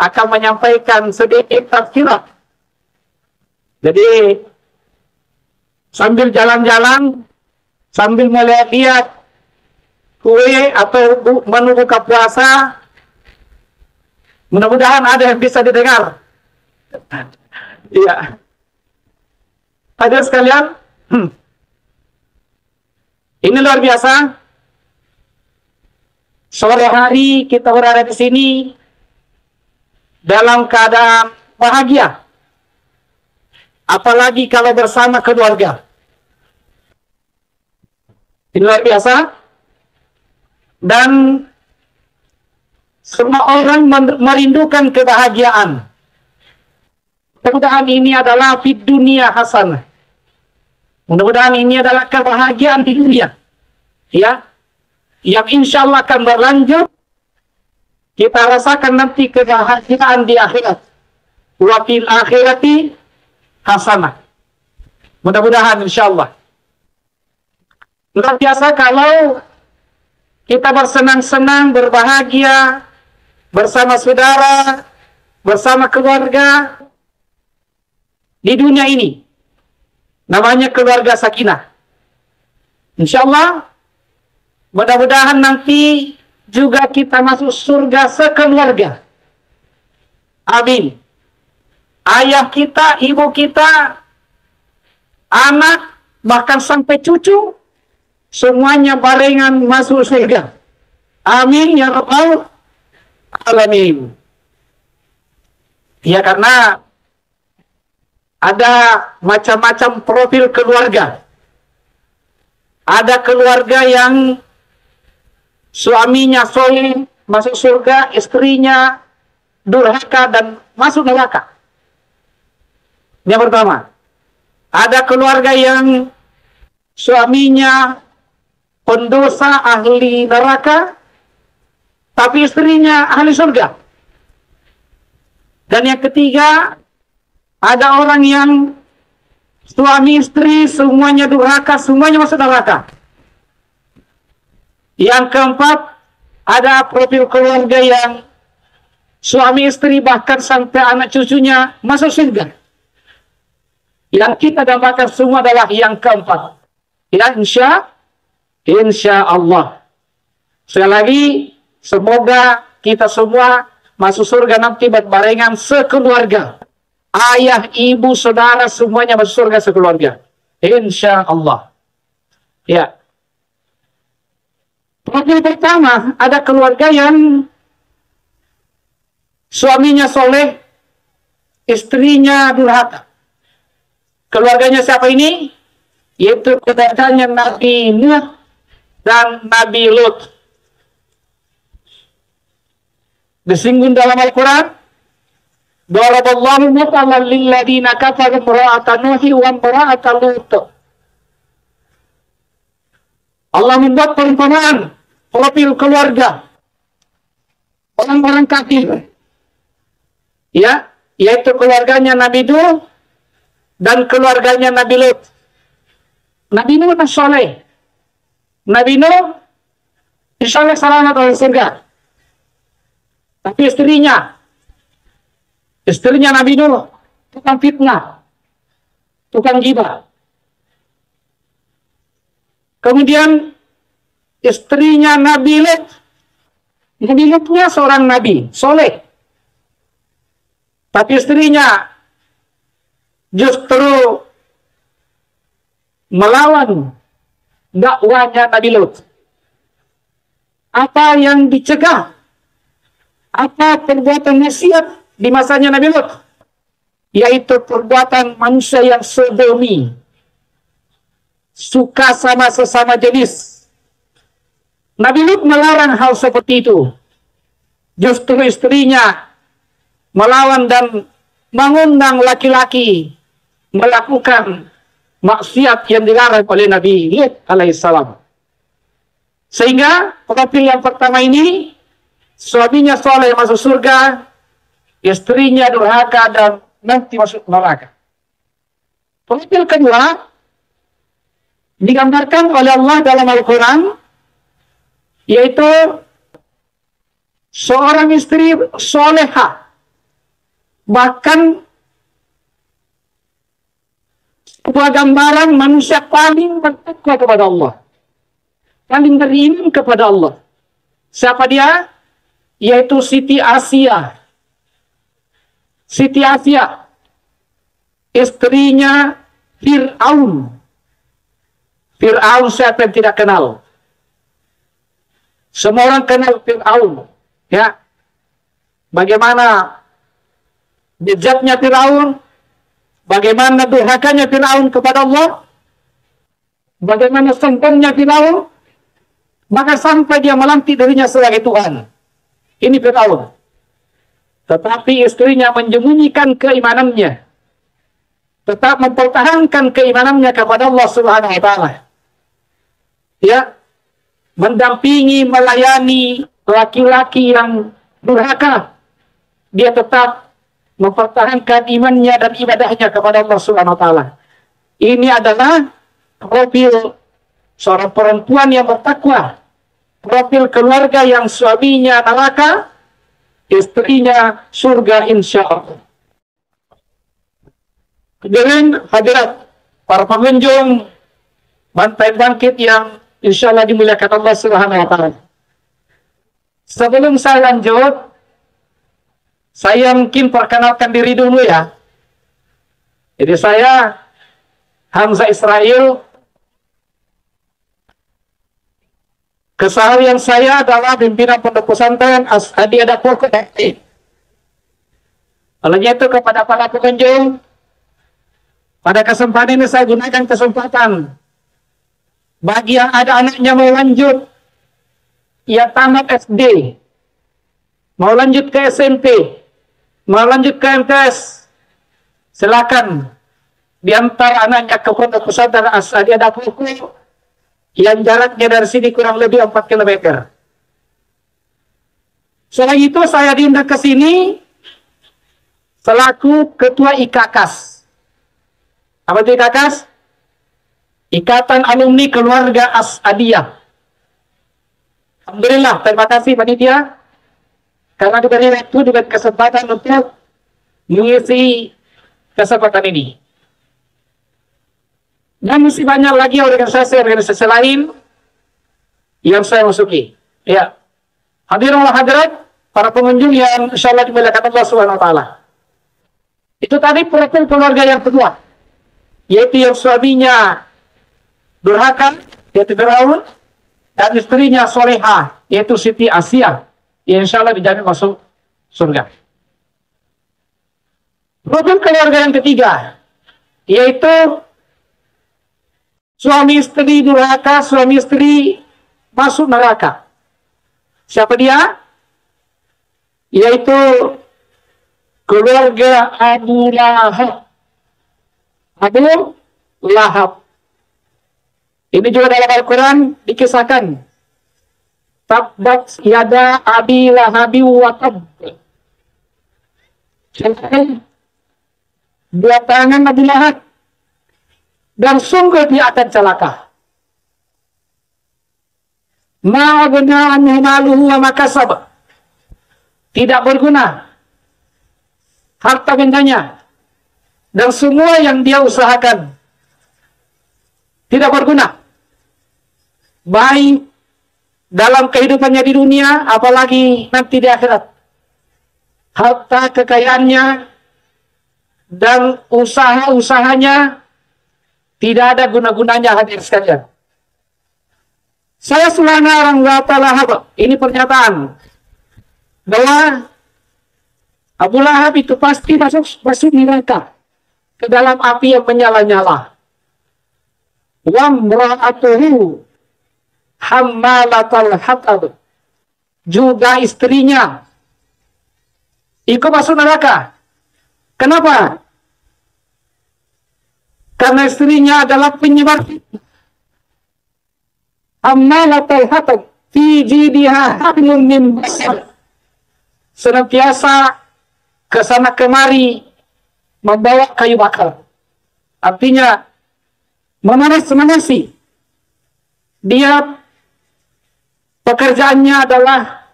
akan menyampaikan sedikit tafsirat. Jadi sambil jalan-jalan, sambil melihat-lihat kue atau menu buka puasa, mudah-mudahan ada yang bisa didengar. Iya. Ada sekalian, ini luar biasa. Sore hari kita berada di sini dalam keadaan bahagia. Apalagi kalau bersama keluarga. Ini luar biasa. Dan semua orang merindukan kebahagiaan. Mudah-mudahan ini adalah fid dunia hasanah. Mudah-mudahan ini adalah kebahagiaan di dunia. Ya. Yang insya Allah akan berlanjut. Kita rasakan nanti kebahagiaan di akhirat. Wa fil akhirati hasanah. Mudah-mudahan insya Allah. Luar biasa kalau kita bersenang-senang, berbahagia bersama saudara, bersama keluarga di dunia ini. Namanya keluarga sakinah. Insya Allah, mudah-mudahan nanti juga kita masuk surga sekeluarga. Amin. Ayah kita, ibu kita, anak, bahkan sampai cucu, semuanya barengan masuk surga. Amin ya rabbal alamin. Ya, karena ada macam-macam profil keluarga. Ada keluarga yang suaminya soleh masuk surga, istrinya durhaka dan masuk neraka. Yang pertama, ada keluarga yang suaminya pendosa ahli neraka, tapi istrinya ahli surga. Dan yang ketiga, ada orang yang suami istri semuanya durhaka, semuanya masuk neraka. Yang keempat, ada profil keluarga yang suami istri bahkan sampai anak cucunya masuk surga. Yang kita dambakan semua adalah yang keempat. Ya, insya Allah. Sekali lagi, semoga kita semua masuk surga nanti berbarengan sekeluarga. Ayah, ibu, saudara, semuanya masuk surga sekeluarga. Insya Allah. Ya. Profil pertama, ada keluarga yang suaminya soleh, istrinya durhaka. Keluarganya siapa ini? Yaitu keluarganya Nabi Nuh dan Nabi Lut. Disinggung dalam Al-Quran, Daraballahu mathalan lilladzina kafaru imra'ata Nuhi wa imra'ata Lut. Allah membuat perumpamaan profil keluarga orang-orang kafir. Ya, yaitu keluarganya Nabi Nuh dan keluarganya Nabi Lut. Nabi Nuh kan soleh. Nabi Nuh insya Allah selamat dari surga. Tapi istrinya Nabi Nuh tukang fitnah, tukang gibah. Kemudian istrinya Nabi Lutnya seorang nabi soleh. Tapi istrinya justru melawan dakwahnya Nabi Lut. Apa yang dicegah? Apa perbuatan maksiat di masanya Nabi Lut? Yaitu perbuatan manusia yang sodomi, suka sama sesama jenis. Nabi Lut melarang hal seperti itu. Justru istrinya melawan dan mengundang laki-laki melakukan maksiat yang dilarang oleh Nabi Lut alaihissalam. Sehingga profil yang pertama ini, suaminya soleh masuk surga, istrinya durhaka dan nanti masuk neraka. Profil kedua digambarkan oleh Allah dalam Al-Quran, yaitu seorang istri solehah, Bahkan sebuah gambaran manusia paling bertakwa kepada Allah, paling beriman kepada Allah. Siapa dia? Yaitu Siti Asia. Siti Asia, istrinya Fir'aun. Fir'aun siapa yang tidak kenal? Semua orang kenal Fir'aun. Ya, bagaimana bejatnya Fir'aun, bagaimana durhakanya Fir'aun kepada Allah, bagaimana sombongnya Fir'aun, maka sampai dia melantik dirinya sebagai Tuhan. Ini Fir'aun. Tetapi istrinya menyembunyikan keimanannya, tetap mempertahankan keimanannya kepada Allah Subhanahu wa Ta'ala. Ya, mendampingi, melayani laki-laki yang durhaka, dia tetap mempertahankan imannya dan ibadahnya kepada Allah Subhanahu wa Ta'ala. Ini adalah profil seorang perempuan yang bertakwa, profil keluarga yang suaminya neraka, istrinya surga insya Allah. Dengan hadirat para pengunjung Bantai Bangkit yang insya Allah dimuliakan Allah Subhanahu wa Ta'ala. Sebelum saya lanjut, saya mungkin perkenalkan diri dulu ya. Jadi saya Hamzah Israel. Keseharian saya adalah pimpinan pondok pesantren As-Adi Adapur. Olehnya itu kepada para pengunjung, pada kesempatan ini saya gunakan kesempatan bagi yang ada anaknya mau lanjut, ya tamat SD, mau lanjut ke SMP, mau lanjut ke MTS, silakan diantar anaknya ke pondok pesantren As-Adi Adapur yang jaraknya dari sini kurang lebih 4 km. Selain itu saya diundang ke sini selaku ketua IKAKAS. Apa itu IKAKAS? Ikatan Alumni Keluarga As-Adiyah. Alhamdulillah, terima kasih panitia karena diberi waktu, diberi kesempatan untuk mengisi kesempatan ini. Dan masih banyak lagi organisasi-organisasi lain yang saya masuki. Ya, hadirin hadirat, para pengunjung yang insya Allah dimuliakan Allah Subhanahu wa Ta'ala. Itu tadi profil keluarga yang kedua, yaitu yang suaminya durhaka, yaitu Fir'aun, dan istrinya solehah, yaitu Siti Asia, yang insya Allah dijamin masuk surga. Profil keluarga yang ketiga, yaitu suami istri durhaka, suami istri masuk neraka. Siapa dia? Yaitu keluarga Abu Lahab. Abu Lahab. Ini juga dalam Al-Quran dikisahkan. Tabbat yada abi lahabi wa tab. Dua tangan Abu Lahab, dan sungguh dia akan celaka. Ma'agna anhu maluhu wa makasab. Tidak berguna harta bendanya dan semua yang dia usahakan. Tidak berguna, baik dalam kehidupannya di dunia, apalagi nanti di akhirat. Harta kekayaannya dan usaha-usahanya tidak ada guna-gunanya, hadir sekalian. Saya selangar orang Lahab, ini pernyataan bahwa Abu Lahab itu pasti masuk neraka, ke dalam api yang menyala-nyala. Wa mra'atuhu hammalatal hatab, juga istrinya ikut masuk neraka. Kenapa? Karena istrinya adalah penyebar fitnah. Hammalatal hatab fi jidiha hablum min masad, senantiasa kesana kemari membawa kayu bakar. Artinya memanas-manasi. Dia pekerjaannya adalah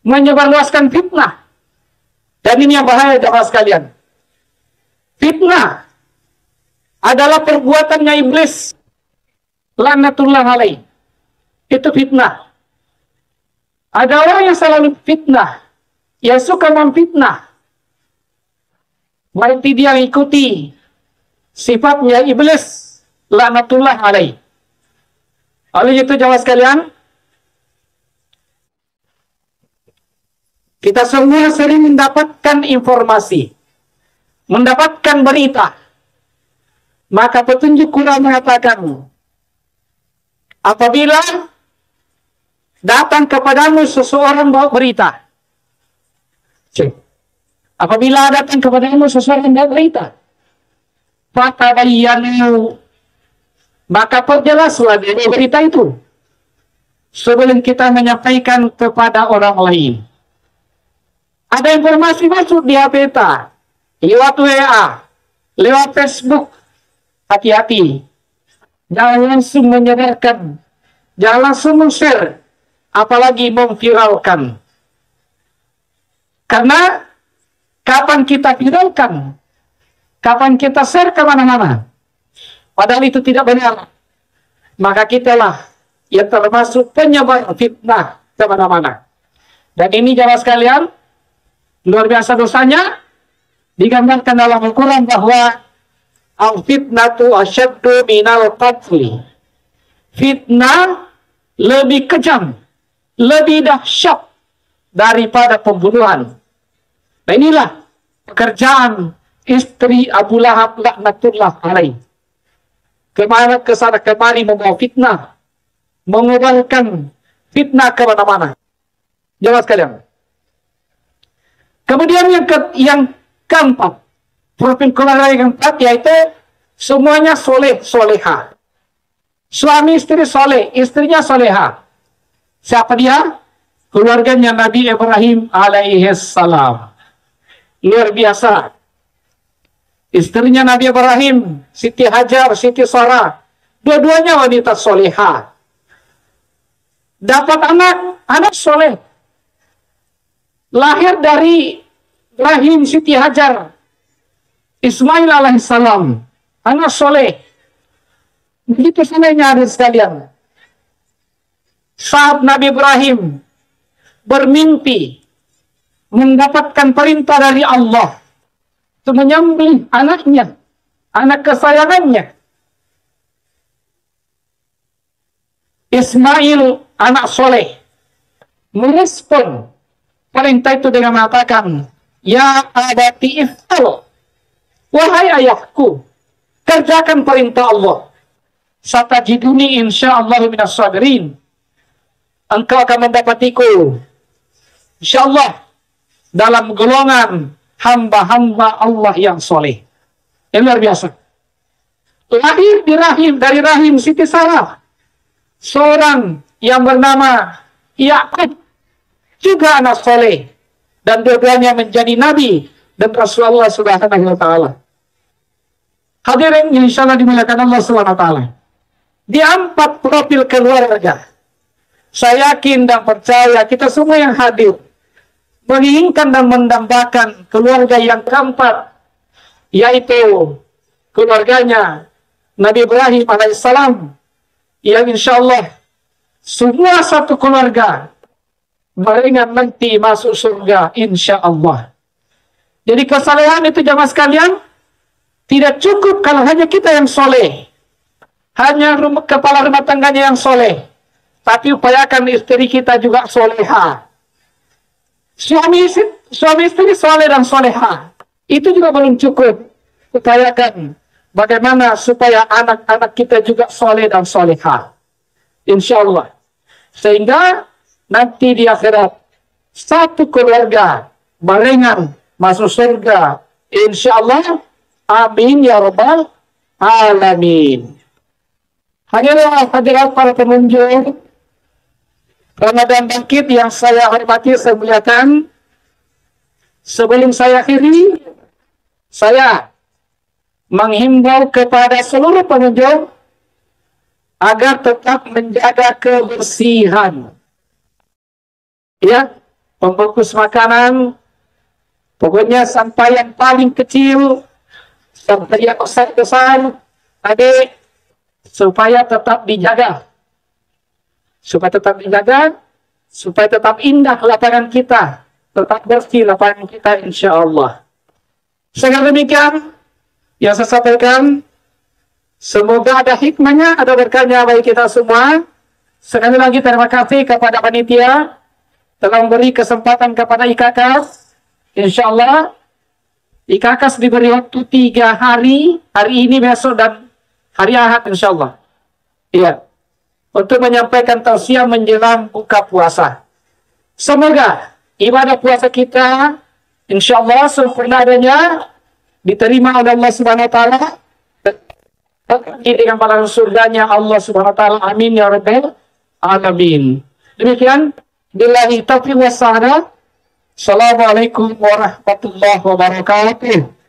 menyebarluaskan fitnah, Dan ini yang bahaya jemaah sekalian. Fitnah adalah perbuatannya iblis. Laknatullah alaih. Itu fitnah. Ada orang yang selalu fitnah, yang suka memfitnah. Berarti dia mengikuti sifatnya iblis. Laknatullah alaih. Oleh itu jemaah sekalian, kita semua sering mendapatkan informasi, mendapatkan berita. Maka petunjuk Quran mengatakan, apabila datang kepadamu seseorang bawa berita, apabila datang kepadamu seseorang bawa berita, fatabayyanu, maka perjelaslah dari berita itu sebelum kita menyampaikan kepada orang lain. Ada informasi masuk di HP kita, lewat WA, lewat Facebook. Hati-hati. Jangan langsung menyebarkan. Jangan langsung men-share. Apalagi memviralkan. Karena kapan kita viralkan, kapan kita share kemana-mana, padahal itu tidak benar, maka kitalah yang termasuk penyebar fitnah kemana-mana. Dan ini jemaah sekalian, luar biasa dosanya, digambarkan dalam Al-Quran bahwa al-fitnatu asyaddu minal qatli. Fitnah lebih kejam, lebih dahsyat daripada pembunuhan. Nah inilah pekerjaan istri Abu Lahab laknatullah alaih. Kemana kesana kemari membawa fitnah, mengubarkan fitnah kemana-mana. Jemaah sekalian. Kemudian yang keempat, profil keluarga yang keempat yaitu semuanya soleh soleha. Suami istri soleh, istrinya soleha. Siapa dia? Keluarganya Nabi Ibrahim alaihissalam. Luar biasa. Istrinya Nabi Ibrahim, Siti Hajar, Siti Sarah, dua-duanya wanita soleha. Dapat anak soleh. Lahir dari rahim Siti Hajar, Ismail alaihissalam, anak soleh. Begitu solehnya ada sekalian. Saat Nabi Ibrahim bermimpi mendapatkan perintah dari Allah untuk menyembelih anaknya, anak kesayangannya, Ismail anak soleh merespon perintah itu dengan mengatakan, ya abati if'al, wahai ayahku, kerjakan perintah Allah. Satajiduni insyaallah minas sabirin. Engkau akan mendapatiku insyaallah dalam golongan hamba-hamba Allah yang soleh. Yang luar biasa. Lahir dari rahim Siti Sarah, seorang yang bernama Ya'qub, juga anak soleh, dan dua-duanya menjadi nabi dan Rasulullah Subhanahu wa taala. Hadirin insyaallah dimuliakan Allah Subhanahu wa taala. Di 4 profil keluarga, saya yakin dan percaya kita semua yang hadir menginginkan dan mendambakan keluarga yang keempat, yaitu keluarganya Nabi Ibrahim alaihissalam, yang insyaallah semua satu keluarga barengan nanti masuk surga insyaallah. Jadi kesalehan itu jamaah sekalian tidak cukup kalau hanya kita yang soleh, hanya kepala rumah tangganya yang soleh, tapi upayakan istri kita juga soleha. Suami istri soleh dan soleha itu juga belum cukup. Upayakan bagaimana supaya anak-anak kita juga soleh dan soleha, insyaallah, sehingga nanti di akhirat satu keluarga barengan masuk surga insyaallah. Amin ya rabbal alamin. Hadirat para pengunjung Ramadan Bangkit yang saya hormati, saya muliakan. Sebelum saya akhiri, saya menghimbau kepada seluruh pengunjung agar tetap menjaga kebersihan. Ya, pembungkus makanan Pokoknya sampai yang paling kecil sampai yang besar, adik, supaya tetap dijaga. Supaya tetap dijaga, supaya tetap indah lapangan kita, tetap bersih lapangan kita, insya Allah. Dengan demikian, yang saya sampaikan, semoga ada hikmahnya, ada berkahnya bagi kita semua. Sekali lagi terima kasih kepada panitia telah memberi kesempatan kepada IKKAS. Insya Allah, IKKAS diberi waktu 3 hari, hari ini, besok, dan hari Ahad, insya Allah. Iya. Untuk menyampaikan tausiah menjelang buka puasa. Semoga ibadah puasa kita insya Allah sempurna adanya, diterima oleh Allah Subhanahu wa taala dengan balasan surganya Allah Subhanahu wa taala. Amin ya rabbal alamin. Demikian, billahi taufiq was hidayah. Assalamualaikum warahmatullahi wabarakatuh.